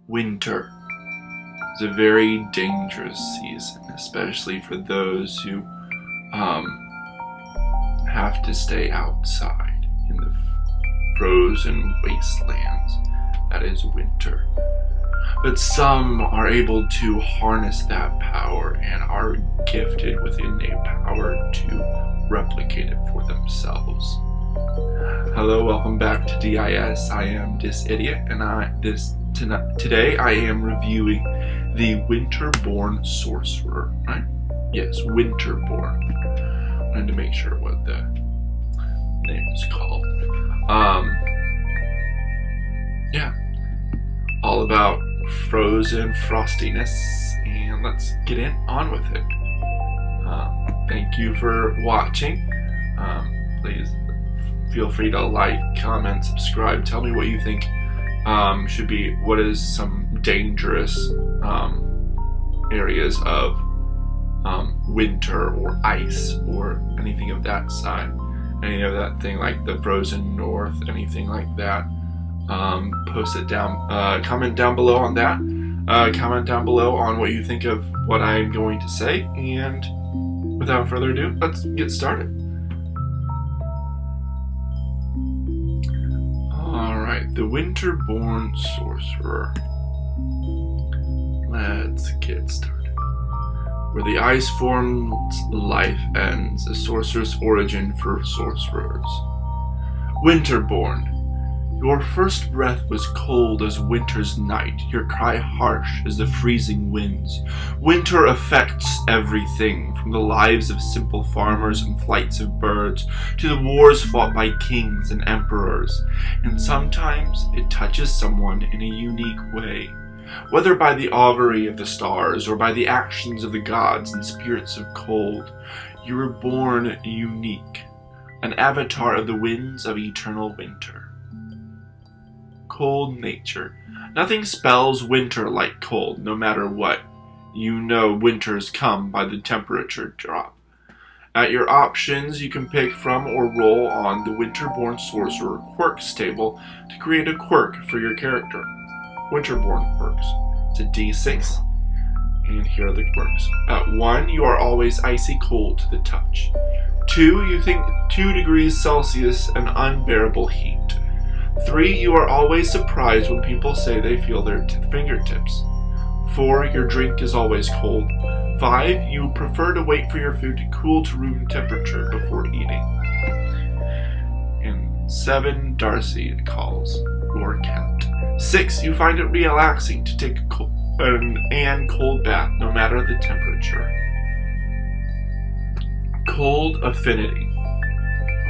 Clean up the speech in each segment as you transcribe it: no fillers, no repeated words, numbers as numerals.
Winter is a very dangerous season, especially for those who have to stay outside in the frozen wastelands that is winter. But some are able to harness that power and are gifted with innate power to replicate it for themselves. Hello, welcome back to DIS. I am this idiot, and today I am reviewing the Winterborn Sorcerer, right? Yes, Winterborn. I wanted to make sure what the name is called. Yeah, all about frozen frostiness, and let's get on with it. Thank you for watching. Please feel free to like, comment, subscribe. Tell me what you think should be. What is some dangerous areas of winter or ice or anything of that side, any of that thing like the frozen north, anything like that. Post it down, comment down below on that. Comment down below on what you think of what I'm going to say, and without further ado, let's get started. Alright, the Winterborn Sorcerer. Let's get started. Where the ice forms, life ends. A sorcerer's origin for sorcerers. Winterborn. Your first breath was cold as winter's night, your cry harsh as the freezing winds. Winter affects everything, from the lives of simple farmers and flights of birds, to the wars fought by kings and emperors. And sometimes it touches someone in a unique way. Whether by the augury of the stars or by the actions of the gods and spirits of cold, you were born unique, an avatar of the winds of eternal winter. Cold nature. Nothing spells winter like cold, no matter what. You know winters come by the temperature drop. At your options, you can pick from or roll on the Winterborn Sorcerer Quirks table to create a quirk for your character. Winterborn quirks. It's a D6, and here are the quirks. At 1, you are always icy cold to the touch. 2, you think 2 degrees Celsius an unbearable heat. 3, you are always surprised when people say they feel their fingertips. 4, your drink is always cold. 5, you prefer to wait for your food to cool to room temperature before eating. And 7, Darcy calls your cat. 6, you find it relaxing to take a cold bath no matter the temperature. Cold affinity.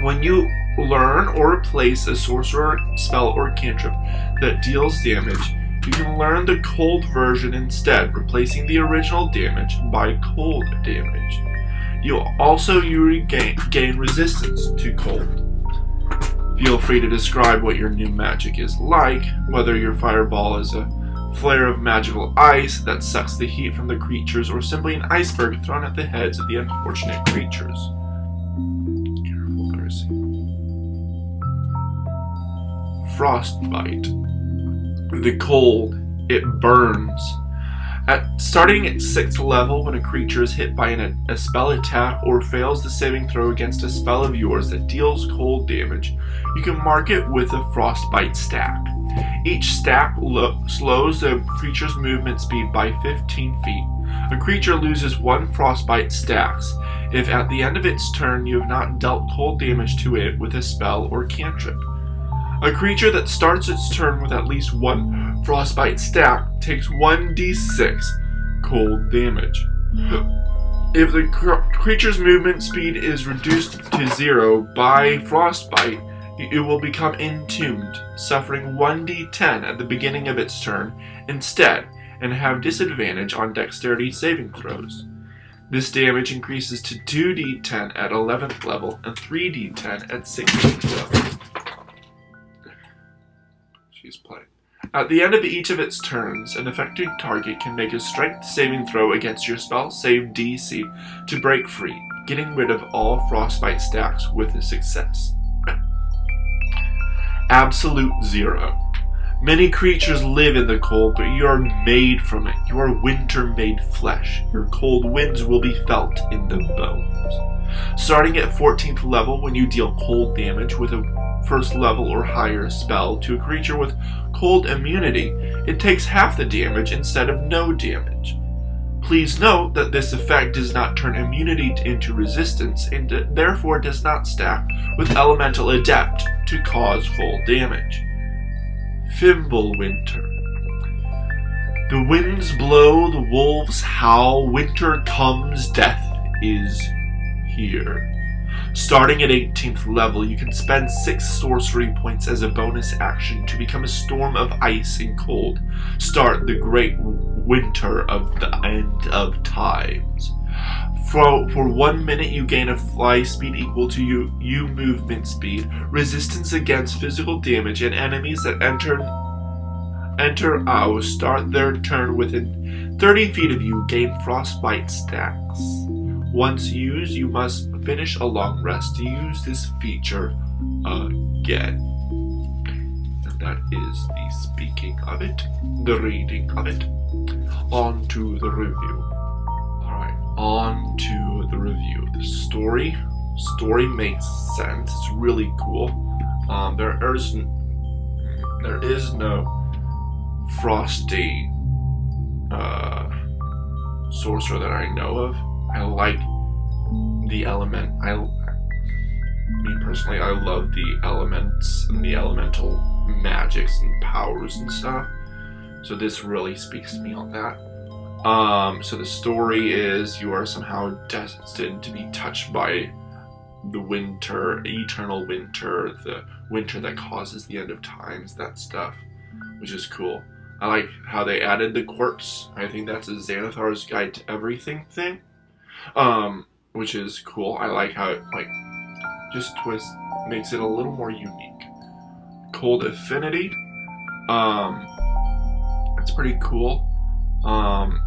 When you learn or replace a sorcerer spell or cantrip that deals damage, you can learn the cold version instead, replacing the original damage by cold damage. You gain resistance to cold. Feel free to describe what your new magic is like, whether your fireball is a flare of magical ice that sucks the heat from the creatures, or simply an iceberg thrown at the heads of the unfortunate creatures. Careful, Darcy. Frostbite. The cold, it burns. Starting at 6th level, when a creature is hit by a spell attack or fails the saving throw against a spell of yours that deals cold damage, you can mark it with a frostbite stack. Each stack slows the creature's movement speed by 15 feet. A creature loses 1 frostbite stacks if at the end of its turn you have not dealt cold damage to it with a spell or cantrip. A creature that starts its turn with at least 1 frostbite stack takes 1d6 cold damage. If the creature's movement speed is reduced to 0 by frostbite, it will become entombed, suffering 1d10 at the beginning of its turn instead, and have disadvantage on dexterity saving throws. This damage increases to 2d10 at 11th level and 3d10 at 16th level. She's playing. At the end of each of its turns, an affected target can make a strength saving throw against your spell save DC to break free, getting rid of all frostbite stacks with a success. Absolute 0. Many creatures live in the cold, but you are made from it. You are winter-made flesh. Your cold winds will be felt in the bones. Starting at 14th level, when you deal cold damage with a first level or higher spell to a creature with cold immunity, it takes half the damage instead of no damage. Please note that this effect does not turn immunity into resistance and therefore does not stack with Elemental Adept to cause full damage. Fimbulwinter. The winds blow, the wolves howl, winter comes, death is here. Starting at 18th level, you can spend 6 sorcery points as a bonus action to become a storm of ice and cold. Start the great winter of the end of times. For 1 minute, you gain a fly speed equal to you movement speed, resistance against physical damage, and enemies that enter start their turn within 30 feet of you gain frostbite stacks. Once used, you must finish a long rest to use this feature again. And that is the speaking of it, the reading of it. On to the review. Alright, on to the review. The story makes sense. It's really cool. There is no frosty sorcerer that I know of. I like the element. Me personally, I love the elements and the elemental magics and powers and stuff. So this really speaks to me on that. So the story is you are somehow destined to be touched by the winter, eternal winter, the winter that causes the end of times, that stuff, which is cool. I like how they added the quirks. I think that's a Xanathar's Guide to Everything thing. Which is cool. I like how it just makes it a little more unique. Cold Affinity. It's pretty cool.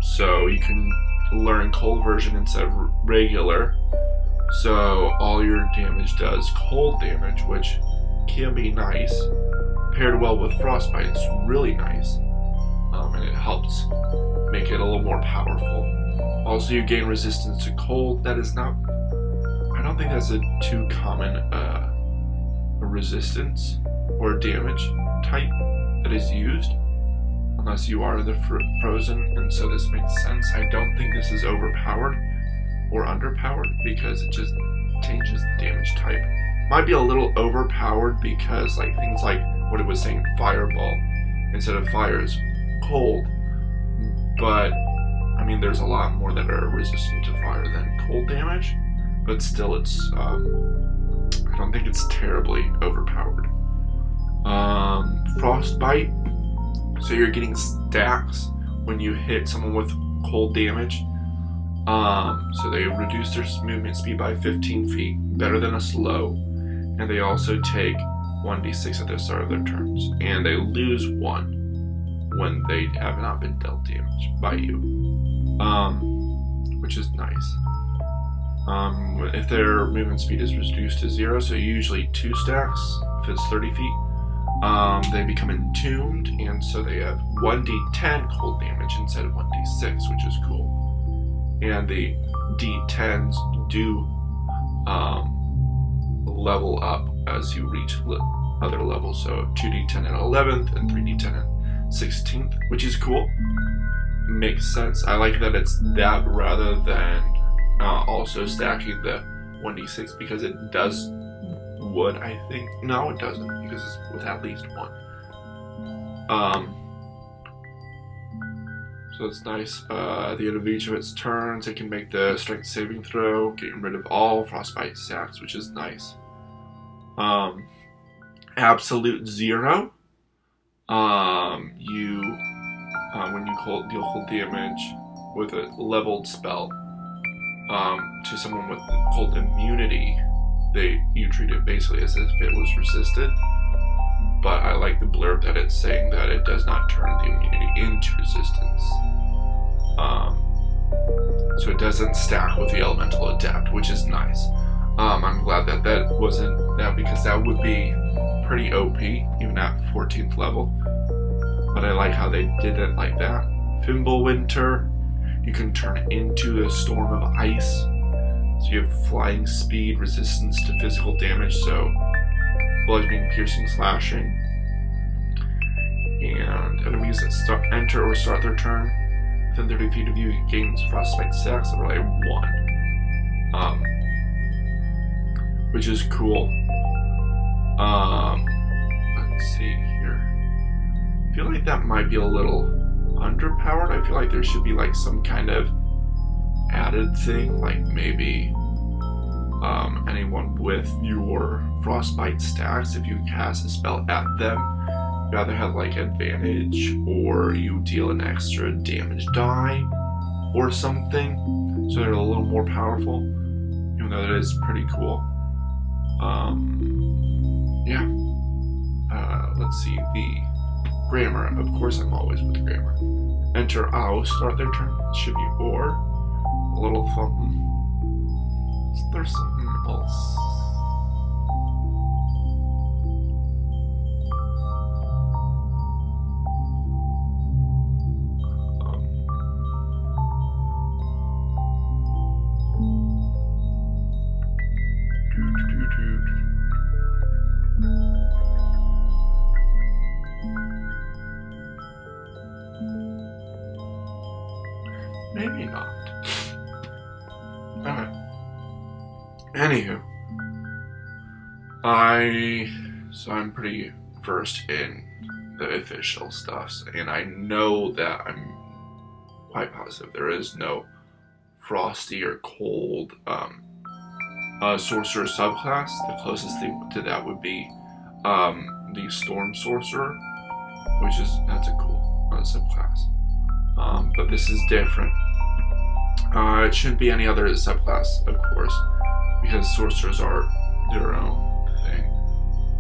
So you can learn cold version instead of regular. So all your damage does cold damage, which can be nice. Paired well with frostbite, it's really nice. And it helps make it a little more powerful. Also, you gain resistance to cold. That is not... I don't think that's a too common a resistance or damage type that is used. Unless you are the frozen, and so this makes sense. I don't think this is overpowered or underpowered because it just changes the damage type. Might be a little overpowered because things like what it was saying, fireball, instead of fire is cold. But I mean, there's a lot more that are resistant to fire than cold damage, but still it's, I don't think it's terribly overpowered. Frostbite, so you're getting stacks when you hit someone with cold damage. So they reduce their movement speed by 15 feet, better than a slow, and they also take 1d6 at the start of their turns, and they lose 1 when they have not been dealt damage by you. Which is nice. If their movement speed is reduced to 0, so usually 2 stacks, if it's 30 feet, they become entombed, and so they have 1d10 cold damage instead of 1d6, which is cool. And the d10s do level up as you reach other levels, so 2d10 at 11th and 3d10 at 16th, which is cool. Makes sense. I like that it's that rather than also stacking the 1d6 because it does would, I think. No, it doesn't because it's with at least 1. So it's nice. At the end of each of its turns, it can make the strength saving throw, getting rid of all frostbite stacks, which is nice. Absolute 0. When you deal cold damage with a leveled spell to someone with cold immunity, you treat it basically as if it was resisted. But I like the blurb that it's saying that it does not turn the immunity into resistance. So it doesn't stack with the Elemental Adept, which is nice. I'm glad that wasn't that, because that would be pretty OP, even at 14th level. but I like how they did it like that. Winter, you can turn into a storm of ice. So you have flying speed, resistance to physical damage, so bludgeoning, piercing, slashing. And enemies that enter or start their turn within 30 feet of you gains frostbite stacks of like 1. Which is cool. Let's see here. I feel like that might be a little underpowered. I feel like there should be like some kind of added thing, like maybe anyone with your frostbite stacks, if you cast a spell at them, you either have like advantage or you deal an extra damage die or something, so they're a little more powerful, even though that is pretty cool. Yeah. Let's see, the grammar. Of course, I'm always with grammar. Enter ow, start their turn. It should be or. A little something. There's something else. Maybe not. Okay. Anywho, I'm pretty versed in the official stuff, and I know that I'm quite positive there is no frosty or cold sorcerer subclass. The closest thing to that would be the storm sorcerer, that's a cool subclass. But this is different. It shouldn't be any other subclass, of course, because sorcerers are their own thing.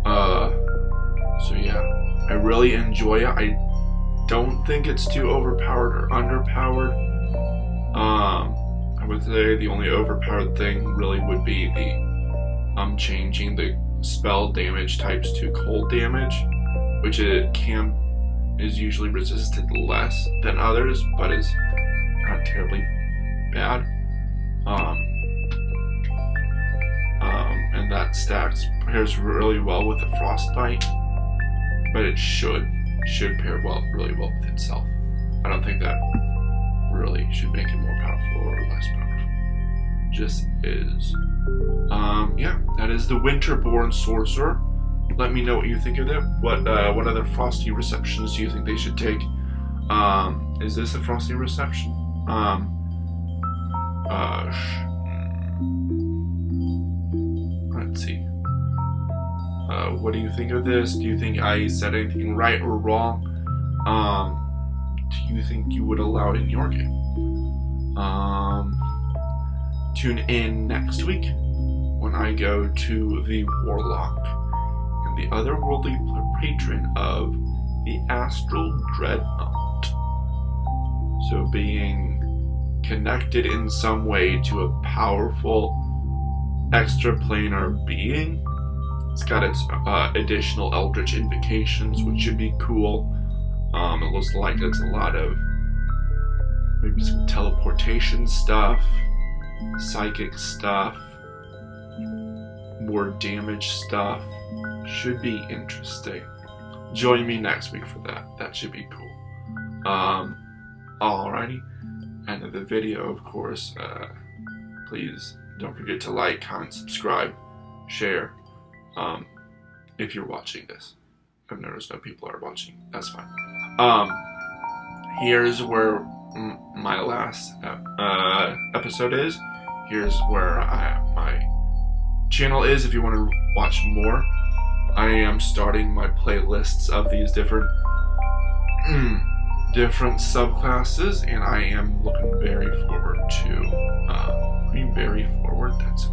So yeah, I really enjoy it. I don't think it's too overpowered or underpowered. I would say the only overpowered thing really would be the changing the spell damage types to cold damage, which is usually resisted less than others, but is not terribly bad. And that pairs really well with the frostbite, but it should pair really well with itself. I don't think that really should make it more powerful or less powerful. Just is. Yeah, that is the Winterborn Sorcerer. Let me know what you think of it. What other frosty receptions do you think they should take? Is this a frosty reception? Let's see. What do you think of this? Do you think I said anything right or wrong? Do you think you would allow it in your game? Tune in next week when I go to the Warlock and the otherworldly patron of the Astral Dreadnought. So being connected in some way to a powerful extraplanar being. It's got its additional Eldritch invocations, which should be cool. It looks like it's a lot of maybe some teleportation stuff, psychic stuff, more damage stuff. Should be interesting. Join me next week for that. That should be cool. Alrighty. End of the video, of course. Please don't forget to like, comment, subscribe, share. If you're watching this. I've noticed no people are watching. That's fine. Here's where my last episode is. Here's where my channel is if you want to watch more. I am starting my playlists of these different subclasses, and I am looking very forward to that's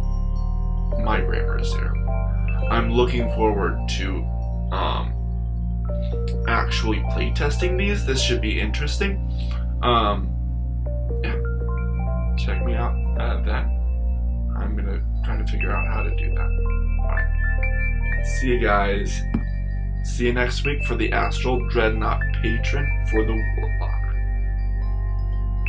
my grammar is there. I'm looking forward to actually playtesting these. This should be interesting. Yeah, check me out then. I'm gonna try to figure out how to do that. Alright, see you guys See you next week for the Astral Dreadnought Patron for the World.